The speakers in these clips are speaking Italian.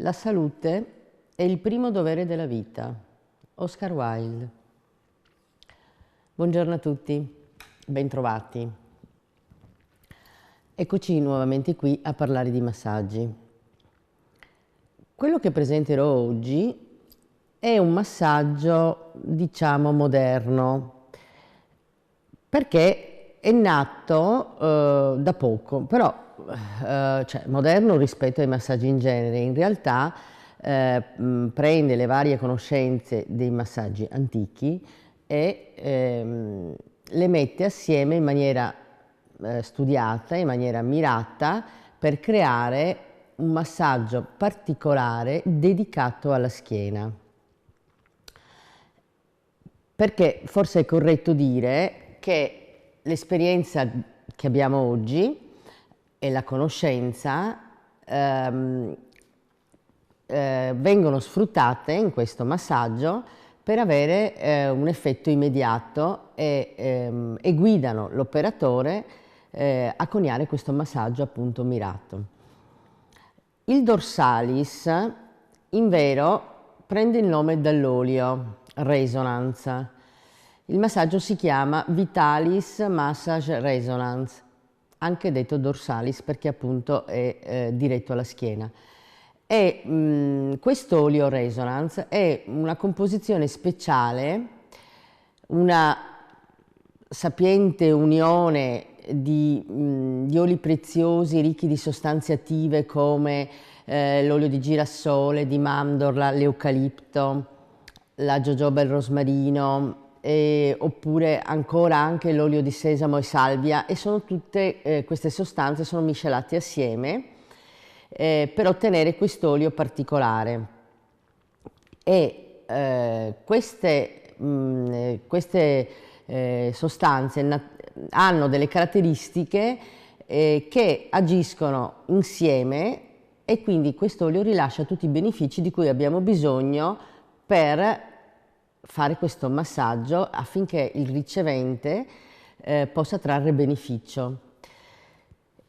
La salute è il primo dovere della vita. Oscar Wilde. Buongiorno a tutti, bentrovati. Eccoci nuovamente qui a parlare di massaggi. Quello che presenterò oggi è un massaggio, diciamo, moderno, perché è nato da poco, però cioè moderno rispetto ai massaggi in genere. In realtà prende le varie conoscenze dei massaggi antichi e le mette assieme in maniera studiata, in maniera mirata, per creare un massaggio particolare dedicato alla schiena. Perché forse è corretto dire che l'esperienza che abbiamo oggi e la conoscenza vengono sfruttate in questo massaggio per avere un effetto immediato e guidano l'operatore a coniare questo massaggio appunto mirato. Il dorsalis, invero, prende il nome dall'olio Resonance. Il massaggio si chiama Vitalis Massage Resonance, anche detto dorsalis perché appunto è diretto alla schiena. E quest'olio Resonance è una composizione speciale, una sapiente unione di oli preziosi ricchi di sostanze attive come l'olio di girasole, di mandorla, l'eucalipto, la jojoba e il rosmarino, oppure ancora anche l'olio di sesamo e salvia, e sono tutte queste sostanze sono miscelate assieme per ottenere quest'olio particolare. E queste sostanze hanno delle caratteristiche che agiscono insieme, e quindi quest'olio rilascia tutti i benefici di cui abbiamo bisogno per fare questo massaggio affinché il ricevente possa trarre beneficio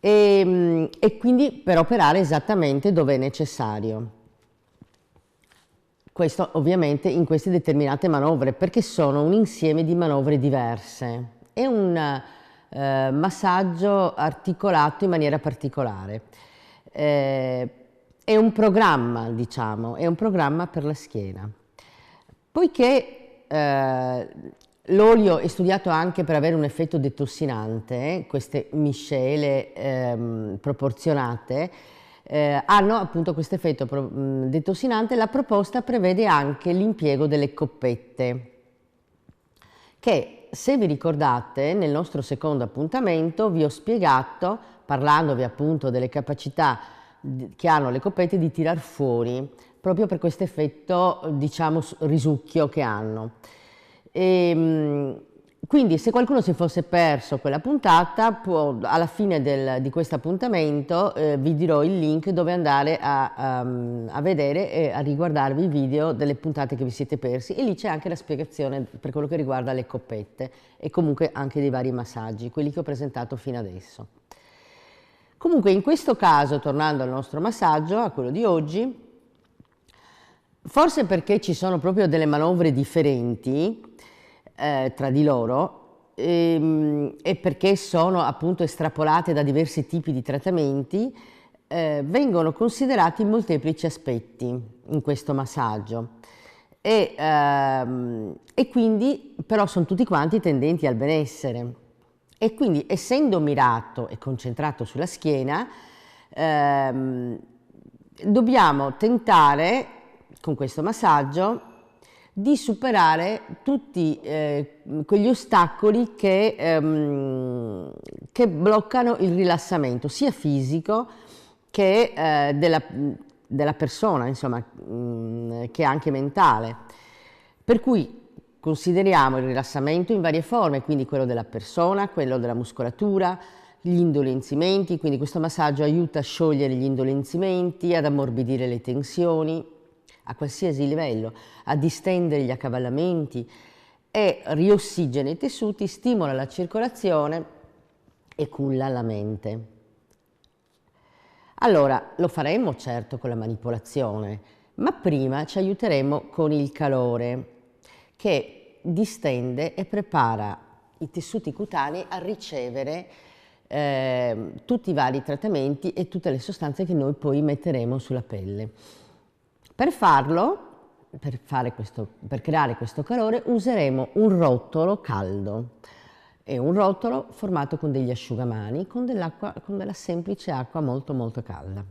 e quindi per operare esattamente dove è necessario. Questo ovviamente in queste determinate manovre, perché sono un insieme di manovre diverse. È un massaggio articolato in maniera particolare. È un programma, diciamo, è un programma per la schiena. Poiché l'olio è studiato anche per avere un effetto detossinante, queste miscele proporzionate hanno appunto questo effetto detossinante, la proposta prevede anche l'impiego delle coppette, che, se vi ricordate, nel nostro secondo appuntamento vi ho spiegato, parlandovi appunto delle capacità che hanno le coppette di tirar fuori, proprio per questo effetto, diciamo, risucchio che hanno. Quindi se qualcuno si fosse perso quella puntata, alla fine di questo appuntamento vi dirò il link dove andare a vedere e a riguardarvi i video delle puntate che vi siete persi, e lì c'è anche la spiegazione per quello che riguarda le coppette e comunque anche dei vari massaggi, quelli che ho presentato fino adesso. Comunque in questo caso, tornando al nostro massaggio, a quello di oggi, forse perché ci sono proprio delle manovre differenti tra di loro e perché sono appunto estrapolate da diversi tipi di trattamenti, vengono considerati molteplici aspetti in questo massaggio e quindi però sono tutti quanti tendenti al benessere, e quindi essendo mirato e concentrato sulla schiena dobbiamo tentare con questo massaggio di superare tutti quegli ostacoli che bloccano il rilassamento sia fisico che della persona, insomma, che anche mentale. Per cui consideriamo il rilassamento in varie forme, quindi quello della persona, quello della muscolatura, gli indolenzimenti, quindi questo massaggio aiuta a sciogliere gli indolenzimenti, ad ammorbidire le tensioni a qualsiasi livello, a distendere gli accavallamenti e riossigena i tessuti, stimola la circolazione e culla la mente. Allora, lo faremo certo con la manipolazione, ma prima ci aiuteremo con il calore che distende e prepara i tessuti cutanei a ricevere tutti i vari trattamenti e tutte le sostanze che noi poi metteremo sulla pelle. Per farlo, per creare questo calore, useremo un rotolo caldo. È un rotolo formato con degli asciugamani, con della semplice acqua molto molto calda.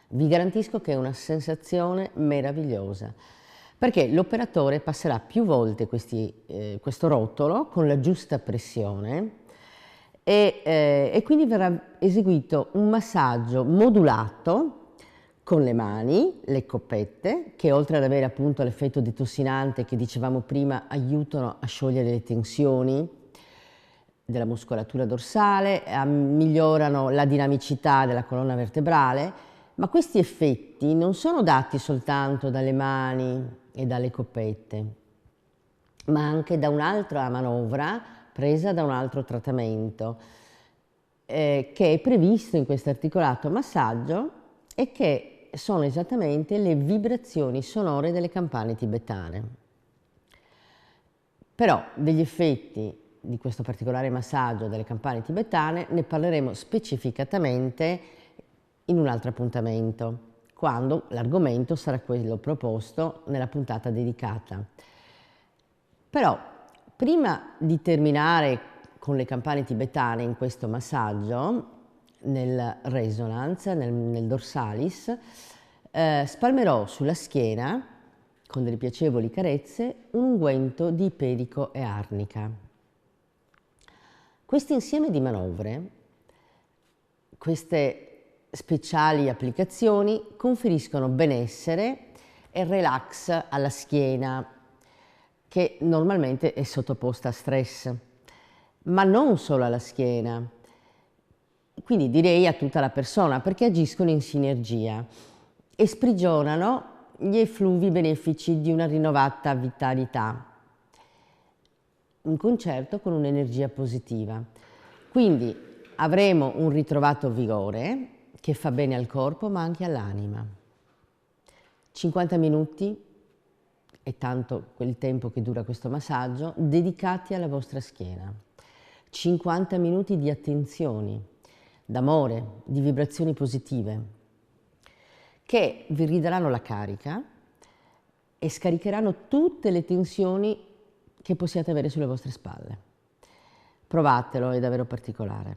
Vi garantisco che è una sensazione meravigliosa, perché l'operatore passerà più volte questo rotolo con la giusta pressione e quindi verrà eseguito un massaggio modulato con le mani, le coppette, che oltre ad avere appunto l'effetto detossinante che dicevamo prima, aiutano a sciogliere le tensioni della muscolatura dorsale, migliorano la dinamicità della colonna vertebrale, ma questi effetti non sono dati soltanto dalle mani e dalle coppette, ma anche da un'altra manovra presa da un altro trattamento che è previsto in questo articolato massaggio e che sono esattamente le vibrazioni sonore delle campane tibetane. Però degli effetti di questo particolare massaggio delle campane tibetane ne parleremo specificatamente in un altro appuntamento, quando l'argomento sarà quello proposto nella puntata dedicata. Però prima di terminare con le campane tibetane in questo massaggio, nel resonance, nel dorsalis, spalmerò sulla schiena, con delle piacevoli carezze, un unguento di iperico e arnica. Questo insieme di manovre, queste speciali applicazioni, conferiscono benessere e relax alla schiena, che normalmente è sottoposta a stress, ma non solo alla schiena. Quindi direi a tutta la persona, perché agiscono in sinergia e sprigionano gli effluvi benefici di una rinnovata vitalità, in concerto con un'energia positiva. Quindi avremo un ritrovato vigore che fa bene al corpo ma anche all'anima. 50 minuti è tanto quel tempo che dura questo massaggio, dedicati alla vostra schiena. 50 minuti di attenzioni, d'amore, di vibrazioni positive, che vi ridaranno la carica e scaricheranno tutte le tensioni che possiate avere sulle vostre spalle. Provatelo, è davvero particolare.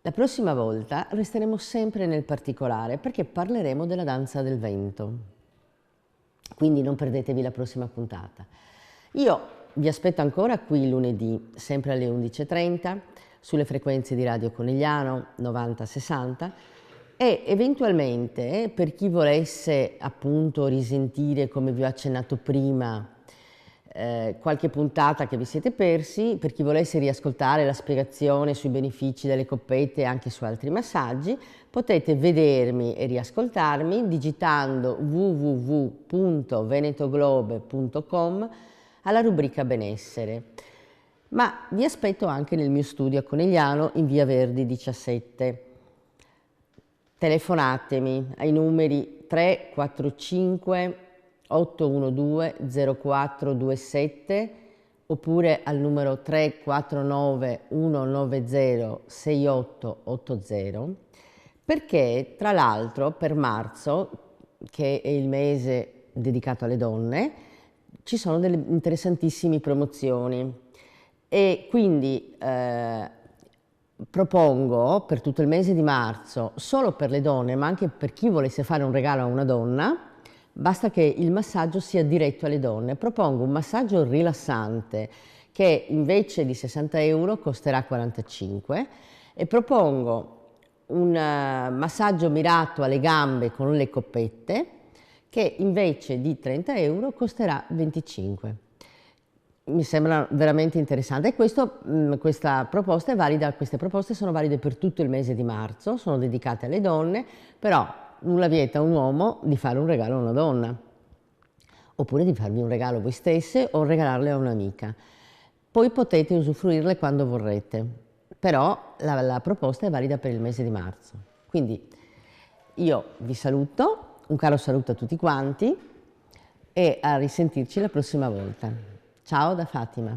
La prossima volta resteremo sempre nel particolare perché parleremo della danza del vento. Quindi non perdetevi la prossima puntata. Io vi aspetto ancora qui lunedì, sempre alle 11:30, sulle frequenze di Radio Conegliano 90-60 e eventualmente per chi volesse appunto risentire, come vi ho accennato prima, qualche puntata che vi siete persi, per chi volesse riascoltare la spiegazione sui benefici delle coppette e anche su altri massaggi, potete vedermi e riascoltarmi digitando www.venetoglobe.com alla rubrica benessere. Ma vi aspetto anche nel mio studio a Conegliano in via Verdi 17. Telefonatemi ai numeri 345 812 0427 oppure al numero 349 190 6880, perché tra l'altro per marzo, che è il mese dedicato alle donne, ci sono delle interessantissime promozioni e quindi propongo per tutto il mese di marzo, solo per le donne, ma anche per chi volesse fare un regalo a una donna, basta che il massaggio sia diretto alle donne. Propongo un massaggio rilassante che invece di 60 euro costerà 45 e propongo un massaggio mirato alle gambe con le coppette che invece di 30 euro costerà 25. Mi sembra veramente interessante e questa proposta è valida, queste proposte sono valide per tutto il mese di marzo, sono dedicate alle donne, però nulla vieta a un uomo di fare un regalo a una donna, oppure di farvi un regalo voi stesse o regalarle a un'amica. Poi potete usufruirle quando vorrete, però la proposta è valida per il mese di marzo. Quindi io vi saluto, un caro saluto a tutti quanti e a risentirci la prossima volta. Ciao da Fatima.